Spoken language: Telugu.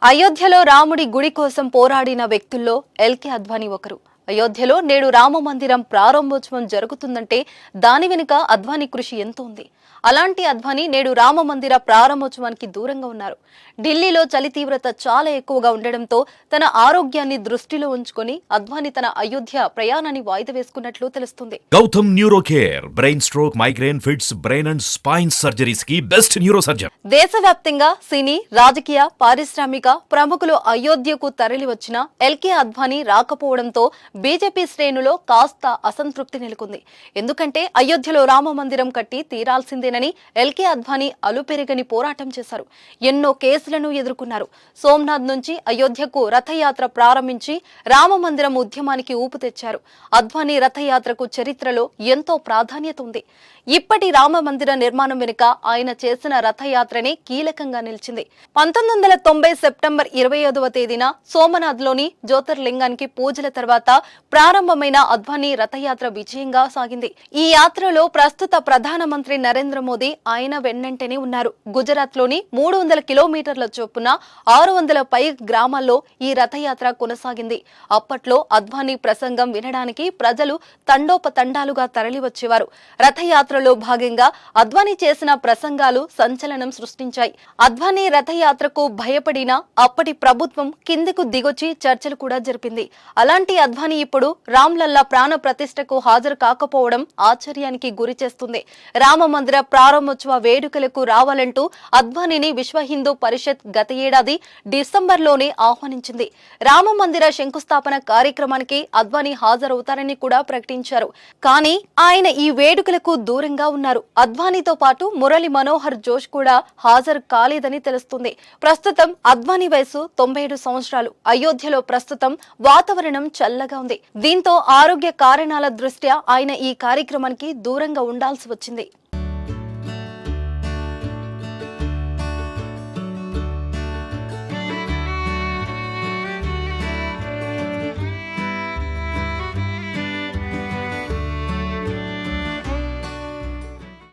అయోధ్యలో రాముడి గుడి కోసం పోరాడిన వ్యక్తుల్లో ఎల్కే అద్వానీ ఒకరు. అయోధ్యలో నేడు రామ మందిరం ప్రారంభోత్సవం జరుగుతుందంటే దాని వెనుక అద్వానీ కృషి ఎంతో ఉంది. అలాంటి అద్వానీ నేడు రామ మందిర ప్రారంభోత్సవానికి దూరంగా ఉన్నారు. ఢిల్లీలో చలి తీవ్రత చాలా ఎక్కువగా ఉండడంతో తన ఆరోగ్యాన్ని దృష్టిలో ఉంచుకొని అద్వానీ తన అయోధ్య ప్రయాణాన్ని వాయిదా వేసుకున్నట్లు తెలుస్తుంది. Gautam neuro care brain stroke, migraine, fits, brain and spine surgeries కి బెస్ట్ న్యూరో సర్జన్. దేశవ్యాప్తంగా సినీ, రాజకీయ, పారిశ్రామిక ప్రముఖులు అయోధ్యకు తరలి వచ్చిన ఎల్కే అద్వానీ రాకపోవడంతో బీజేపీ శ్రేణులో కాస్త అసంతృప్తి నెలకొంది. ఎందుకంటే అయోధ్యలో రామ మందిరం కట్టి తీరాల్సిందేనని ఎల్కే అద్వానీ అలుపెరగని పోరాటం చేశారు. ఎన్నో కేసులను ఎదుర్కొన్నారు. సోమనాథ్ నుంచి అయోధ్యకు రథయాత్ర ప్రారంభించి రామ మందిరం ఉద్యమానికి ఊపు తెచ్చారు. అద్వానీ రథయాత్రకు చరిత్రలో ఎంతో ప్రాధాన్యత ఉంది. ఇప్పటి రామ మందిర నిర్మాణం వెనుక ఆయన చేసిన రథయాత్రనే కీలకంగా నిలిచింది. 1990 సెప్టెంబర్ 25వ తేదీన సోమనాథ్లోని జ్యోతిర్లింగానికి పూజల తర్వాత ప్రారంభమైన అద్వానీ రథయాత్ర విజయంగా సాగింది. ఈ యాత్రలో ప్రస్తుత ప్రధానమంత్రి నరేంద్ర మోదీ ఆయన వెన్నంటనే ఉన్నారు. గుజరాత్ లోని 300 కిలోమీటర్ల చొప్పున 600 పై గ్రామాల్లో ఈ రథయాత్ర కొనసాగింది. అప్పట్లో అద్వానీ ప్రసంగం వినడానికి ప్రజలు తండోపతండాలుగా తరలివచ్చేవారు. రథయాత్రలో భాగంగా అద్వానీ చేసిన ప్రసంగాలు సంచలనం సృష్టించాయి. అద్వానీ రథయాత్రకు భయపడిన అప్పటి ప్రభుత్వం కిందకు దిగొచ్చి చర్చలు కూడా జరిపింది. అలాంటి అద్వానీ ఇప్పుడు రామ్లల్లా ప్రాణ ప్రతిష్టకు హాజరు కాకపోవడం ఆశ్చర్యానికి గురి చేస్తుంది. రామ మందిర ప్రారంభోత్సవ వేడుకలకు రావాలంటూ అద్వానీని విశ్వ హిందూ పరిషత్ గత ఏడాది డిసెంబర్లోనే ఆహ్వానించింది. రామ మందిర శంకుస్థాపన కార్యక్రమానికి అద్వానీ హాజరవుతారని కూడా ప్రకటించారు. కానీ ఆయన ఈ వేడుకలకు దూరంగా ఉన్నారు. అద్వానీతో పాటు మురళీ మనోహర్ జోష్ కూడా హాజరు కాలేదని తెలుస్తుంది. ప్రస్తుతం అద్వానీ వయసు 97 సంవత్సరాలు. అయోధ్యలో ప్రస్తుతం వాతావరణం చల్లగా ఉంది. దీంతో ఆరోగ్య కారణాల దృష్ట్యా ఆయన ఈ కార్యక్రమానికి దూరంగా ఉండాల్సి వచ్చింది.